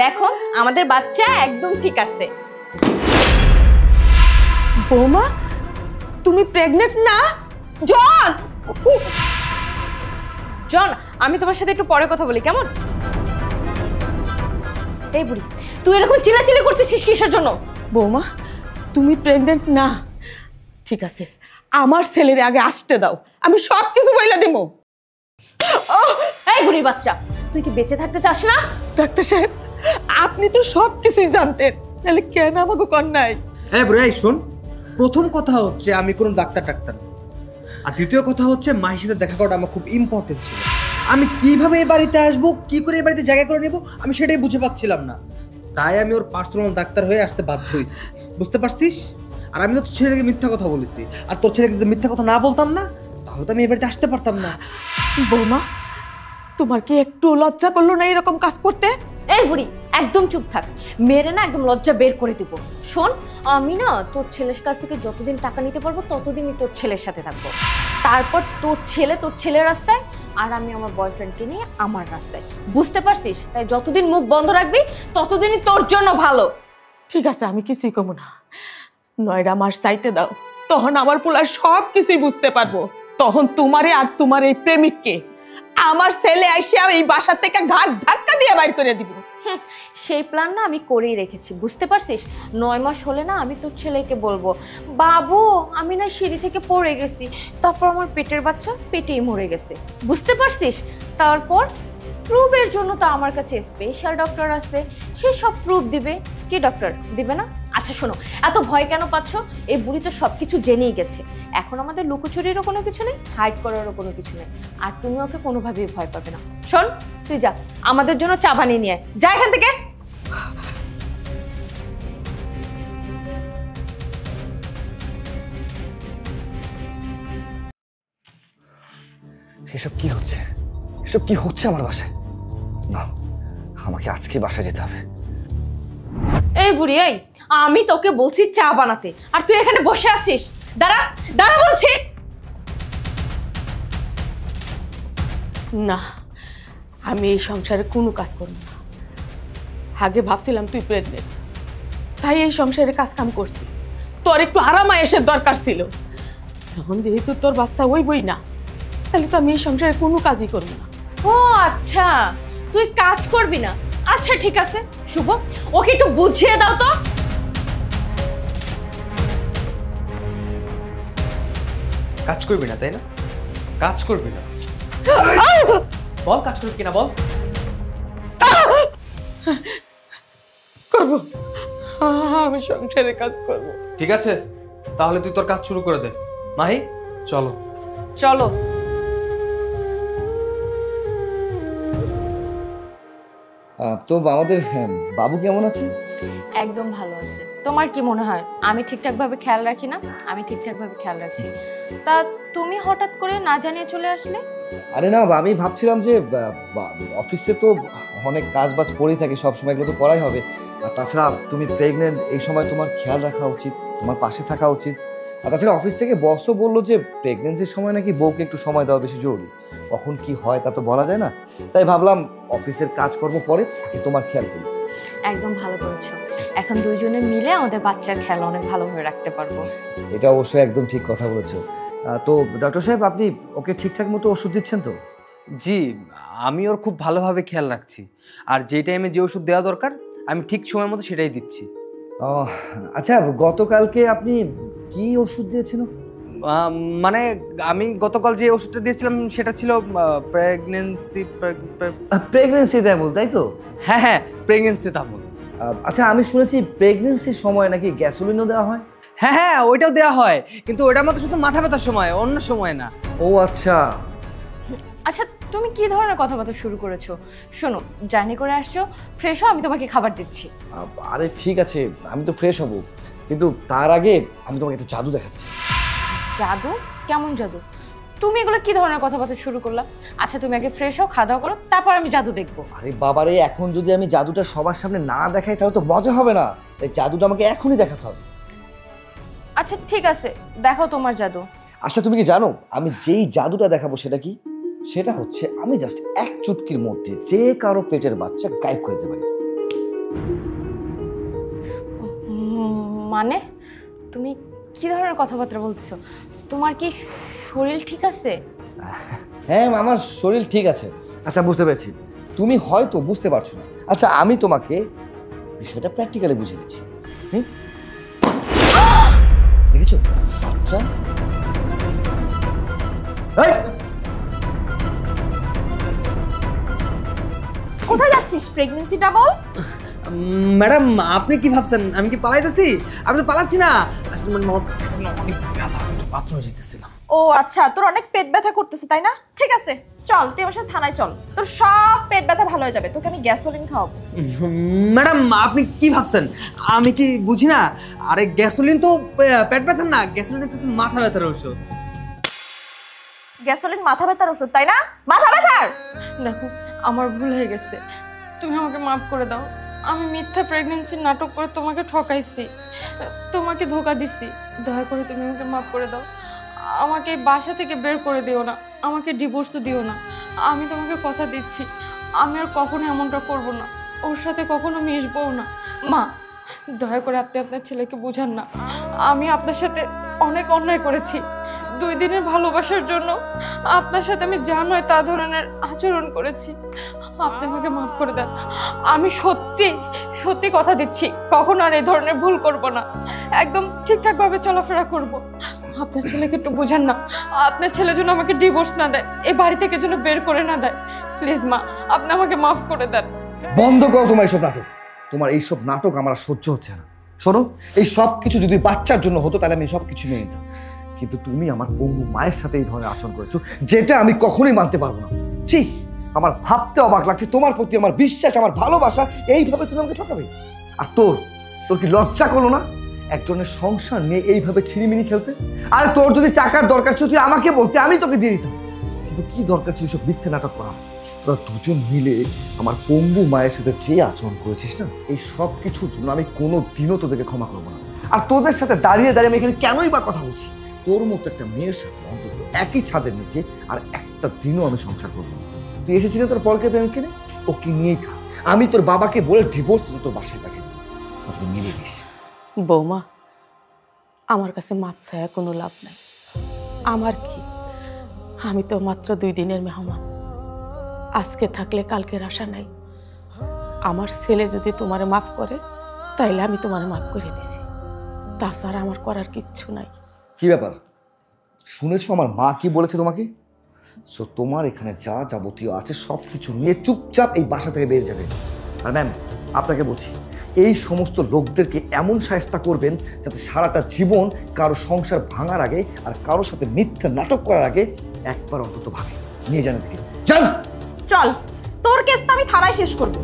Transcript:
দেখো আমাদের বাচ্চা একদম ঠিক আছে। বৌমা তুমি প্রেগনেন্ট না? জন জন আমি তোমার সাথে একটু পরে কথা বলি কেমন? এই বুড়ি তুই এরকম চিল্লাচিল্লি করতেছিস কিসের জন্য? বৌমা তুমি প্রেগনেন্ট না? ঠিক আছে আমার ছেলের আগে আসতে দাও, আমি সব কিছু বইলা দেব। এই বুড়ির বাচ্চা তুই কি বেঁচে থাকতে চাস না? ডাক্তার সাহেব আপনি তো সব কিছুই জানতেন, তাহলে কেন আমাকে কর নাই? হ্যাঁ বুড়ি শোন, প্রথম কথা হচ্ছে আমি কোনো ডাক্তার না, আর দ্বিতীয় কথা হচ্ছে মায়ের সাথে দেখা করাটা আমার খুব ইম্পর্টেন্ট ছিল। আমি কিভাবে এই বাড়িতে আসবো, কি করে এই বাড়িতে জায়গা করে নেবো আমি সেটাই বুঝে পাচ্ছিলাম না, তাই আমি ওর পার্সোনাল ডাক্তার হয়ে আসতে বাধ্য হয়েছি, বুঝতে পারছিস? আর আমি তো তোর ছেলেকে মিথ্যা কথা বলেছি, আর তোর ছেলেকে যদি মিথ্যা কথা না বলতাম না তাহলে তো আমি এই বাড়িতে আসতে পারতাম না। বৌমা তোমার কি একটু লজ্জা করলো না এরকম কাজ করতে? এই বুড়ি একদম চুপ থাক, মেরে না একদম লজ্জা বের করে দিব। শোন আমি না তোর ছেলের কাছ থেকে যতদিন টাকা নিতে পারবো ততদিনই তোর ছেলের সাথে থাকবো, তারপর তোর ছেলের রাস্তায় আর আমি আমার বয়ফ্রেন্ডকে নিয়ে আমার রাস্তায়, বুঝতে পারছিস? তাই যতদিন মুখ বন্ধ রাখবি ততদিনই তোর জন্য ভালো। ঠিক আছে আমি কিছুই কমু না, 9টা মাস চাইতে দাও, তখন আমার পোলা সব কিছুই বুঝতে পারবো। তখন তোমারে আর তোমার এই প্রেমিককে আমার ছেলে আইসা এই বাসা থেকে ঘাট ধাক্কা দিয়ে বাইর করে দিব। সেই প্ল্যান না আমি করেই রেখেছি, বুঝতে পারছিস? 9 মাস হলে না আমি তোর ছেলেকে বলবো, বাবু আমি না সিঁড়ি থেকে পড়ে গেছি, তারপর আমার পেটের বাচ্চা পেটেই মরে গেছে, বুঝতে পারছিস? তারপর প্রুফের জন্য তো আমার কাছে স্পেশাল ডক্টর আছে, সে সব প্রুফ দিবে। কি ডক্টর দিবে না? আচ্ছা শোনো, এত ভয় কেন পাচ্ছ? এই বুড়ি তো সব কিছু জেনেই গেছে, এখন আমাদের লুকোচুরিরও কোনো কিছু নেই, হাইড করারও কোনো কিছু নেই, আর তুমি ওকে কোনোভাবেই ভয় পাবে না। শোন তুই যা আমাদের জন্য চা বানিয়ে নিয়ে আয়, যা এখান থেকে। এসব কি হচ্ছে? এসব কি হচ্ছে আমার বাসায়? না, আমাকে আজকে বাসায় যেতে হবে। এই বুড়ি এই, আমি তোকে বলছি চা বানাতে আর তুই এখানে বসে আছিস। দাঁড়া দাঁড়া বলছি। না আমি এই সংসারে কোনো কাজ করব না। আগে ভাবছিলাম তুই প্রেগনেন্ট, তাই এই সংসারে কাজ কাম করছি, তোর একটু আরাম আয়েশের দরকার ছিল। এখন যেহেতু তোর বাচ্চা ওই বই না, তাহলে তো আমি এই সংসারে কোনো কাজই করব না। ও আচ্ছা তুই কাজ করবি না, আচ্ছা ঠিক আছে শুভ, ওকে একটু বুঝিয়ে দাও তো। কাজ করবি না তাই না? কাজ করবি না বল, কাজ করবি কিনা বল। করব, আমি সংসারে কাজ করব। ঠিক আছে তাহলে তুই তোর কাজ শুরু করে দে। মাহি চলো। চলো। তো আমাদের বাবু কেমন আছে? একদম ভালো আছে। তোমার কি মনে হয় আমি ঠিকঠাক ভাবে খেয়াল রাখি না? আমি ঠিকঠাক ভাবে খেয়াল রাখছি। তা তুমি হঠাৎ করে না জানিয়ে চলে আসলে? আরে না, আমি ভাবছিলাম যে অফিসে তো অনেক কাজ বাজ পড়েই থাকে, সব সময় এগুলো তো করাই হবে, আর তাছাড়া তুমি প্রেগনেন্ট, এই সময় তোমার খেয়াল রাখা উচিত, তোমার পাশে থাকা উচিত। আর তাছাড়া অফিস থেকে বসও বললো যে প্রেগনেন্সির সময় নাকি বউকে একটু সময় দেওয়া বেশি জরুরি, কখন কি হয় তা তো বলা যায় না, তাই ভাবলাম অফিসের কাজকর্ম পরে তোমার খেয়াল করি। একদম ভালো করেছো, এখন দুইজনে মিলে আমাদের বাচ্চার খেয়াল অনেক ভালোভাবে রাখতে পারবো। এটা অবশ্যই একদম ঠিক কথা বলেছো। তো ডক্টর সাহেব আপনি ওকে ঠিকঠাক মতো ওষুধ দিচ্ছেন তো? জি, আমি ওর খুব ভালোভাবে খেয়াল রাখছি, আর যে টাইমে যে ওষুধ দেওয়া দরকার আমি ঠিক সময় মতো সেটাই দিচ্ছি। আচ্ছা, গতকালকে আপনি কি ওষুধ দিয়েছেন? মানে আমি গতকাল যে ওষুধটা দিয়েছিলাম সেটা ছিল প্রেগনেন্সি তামুল, তাই তো? হ্যাঁ হ্যাঁ, প্রেগনেন্সি তামুল। আচ্ছা, আমি শুনেছি প্রেগনেন্সির সময় নাকি গ্যাসোলিনও দেওয়া হয়। হ্যাঁ হ্যাঁ, ওইটাও দেওয়া হয়, কিন্তু ওইটার মতো শুধু মাথা ব্যথার সময়, অন্য সময় না। ও আচ্ছা। আচ্ছা তুমি কি ধরনের কথাবার্তা শুরু করেছো? শোনো, জার্নি করে আসছো, ফ্রেশ হও, আমি তোমাকে খাবার দিচ্ছি। আরে ঠিক আছে, আমি তো ফ্রেশ হব, কিন্তু তার আগে আমি তোমাকে একটা জাদু দেখাচ্ছি। জাদু? কেমন জাদু? তুমি এগুলো কি ধরনের কথাবার্তা শুরু করলা? আচ্ছা তুমি আগে ফ্রেশ হও, খাওয়া দাওয়া করো, তারপর আমি জাদু দেখবো। আরে বাবারে, এখন যদি আমি জাদুটা সবার সামনে না দেখাই তাহলে তো মজা হবে না, তাই জাদুটা আমাকে এখনই দেখাতে হবে। আচ্ছা ঠিক আছে, দেখো তোমার জাদু। আচ্ছা তুমি কি জানো আমি যেই জাদুটা দেখাবো সেটা কি? সেটা হচ্ছে আমি জাস্ট এক চুটকির মধ্যে যে কারো পেটের বাচ্চা গায়েব করে দিতে পারি। মানে তুমি কি ধরনের কথাবার্তা বলছো? তোমার কি শরীর ঠিক আছে? হ্যাঁ আমার শরীর ঠিক আছে। আচ্ছা বুঝতে পেরেছি, তুমি হয়তো বুঝতে পারছো না। আচ্ছা আমি তোমাকে বিষয়টা প্র্যাকটিক্যালি বুঝিয়ে দিচ্ছি। দেখেছো আচ্ছা কোথায় যাচ্ছিস? প্রেগন্যান্সিটা বল। ম্যাডাম আপনি কি ভাবছেন আমি কি পালাইতেছি? আমি তো পালাচ্ছি না, আসলে অনেক বাথরুমে যেতেছিলাম। ও আচ্ছা, তোর অনেক পেট ব্যথা করতেছে তাই না? ঠিক আছে চল, তুই আমার সাথে থানায় চল, তোর সব পেট ব্যথা ভালো হয়ে যাবে, তোকে আমি গ্যাসোলিন খাওয়াবো। ম্যাডাম আপনি কি ভাবছেন আমি কি বুঝি না? আরে গ্যাসোলিন তো পেট ব্যথার না, গ্যাসোলিন হচ্ছে মাথা ব্যথার ঔষধ। গ্যাসোলিন মাথা ব্যথার ওষুধ তাই না? মাথা ব্যথার? দেখো আমার ভুল হয়ে গেছে, তুমি আমাকে মাফ করে দাও। আমি মিথ্যা প্রেগন্যান্সির নাটক করে তোমাকে ঠকাইছি, তোমাকে ধোকা দিচ্ছি। দয়া করে তুমি আমাকে মাফ করে দাও। আমাকে এই বাসা থেকে বের করে দিও না, আমাকে ডিভোর্সও দিও না। আমি তোমাকে কথা দিচ্ছি আমি আর কখনো এমনটা করব না, ওর সাথে কখনো মিশবও না। মা দয়া করে আপনি আপনার ছেলেকে বুঝান না, আমি আপনার সাথে অনেক অন্যায় করেছি। 2 দিনের ভালোবাসার জন্য আপনার সাথে আমি যা নয় তা ধরনের আচরণ করেছি, আপনি আমাকে মাফ করে দেন। আমি সত্যি সত্যি কথা দিচ্ছি কখনো আর এই ধরনের ভুল করব না, একদম ঠিকঠাকভাবে চলাফেরা করব। আপনার ছেলেকে একটু বুঝান না, আপনার ছেলে যেন আমাকে ডিভোর্স না দেয়, এই বাড়ি থেকে যেন বের করে না দেয়। প্লিজ মা আপনি আমাকে মাফ করে দেন। বন্ধ করো তোমার এইসব নাটক। তোমার এইসব নাটক আমার আর সহ্য হচ্ছে না। শোনো, এই সব কিছু যদি বাচ্চার জন্য হতো তাহলে আমি সব কিছু মেনে নিতাম, কিন্তু তুমি আমার পঙ্গু মায়ের সাথে এই ধরনের আচরণ করেছো, যেটা আমি কখনোই মানতে পারবো না। ছি, আমার ভাবতে অবাক লাগছে, তোমার প্রতি আমার বিশ্বাস, আমার ভালোবাসা, এইভাবে তুমি আমাকে ঠকাবে। আর তোর তোর কি লজ্জা করলো না একজনের সংসার নিয়ে এইভাবে ছিনিমিনি খেলতে? আর তোর যদি টাকার দরকার ছিল তুই আমাকে বলতে, আমি তোকে দিয়ে দিতাম, কিন্তু কি দরকার ছিল সব মিথ্যে নাটক করা? তোরা দুজন মিলে আমার পঙ্গু মায়ের সাথে যে আচরণ করেছিস না, এই সব কিছুর জন্য আমি কোনো দিনও তোদেরকে ক্ষমা করবো না। আর তোদের সাথে দাঁড়িয়ে দাঁড়িয়ে আমি এখানে কেনই বা কথা বলছি? তোর মতো একটা মেয়ের সাথে অন্তত একই ছাদের নিচে আর একটা দিনও আমি সংসার করবো না। তুই এসেছিলি তোর পরকে প্রেমকে নিয়ে, ওকে নিয়েই থাক। আমি তোর বাবাকে বলে ডিভোর্স তোর বাসায় পাঠিয়ে দেবো, তাহলে মিলে গেস। বৌমা, আমার কাছে মাপ ছায়া কোনো লাভ নাই। আমার কি, আমি তো মাত্র 2 দিনের মেহমান, আজকে থাকলে কালকের আশা নাই। আমার ছেলে যদি তোমারে মাফ করে তাইলে আমি তোমারে মাফ করে দিছি, তাছাড়া আমার করার কিচ্ছু নাই। কি ব্যাপার, শুনেছো আমার মা কি বলেছে তোমাকে? সো তোমার এখানে যা যাবতীয় আছে সব কিছু নিয়ে চুপচাপ এই বাসা থেকে বেরিয়ে যাবে। আর ম্যাম আপনাকে বলছি, এই সমস্ত লোকদেরকে এমন শায়েস্তা করবেন যাতে সারাটা জীবন কারো সংসার ভাঙার আগে আর কারোর সাথে মিথ্যা নাটক করার আগে একবার অন্তত ভাবে নিয়ে যান। যান চল, তোর কেস তো আমি থানায় শেষ করবো।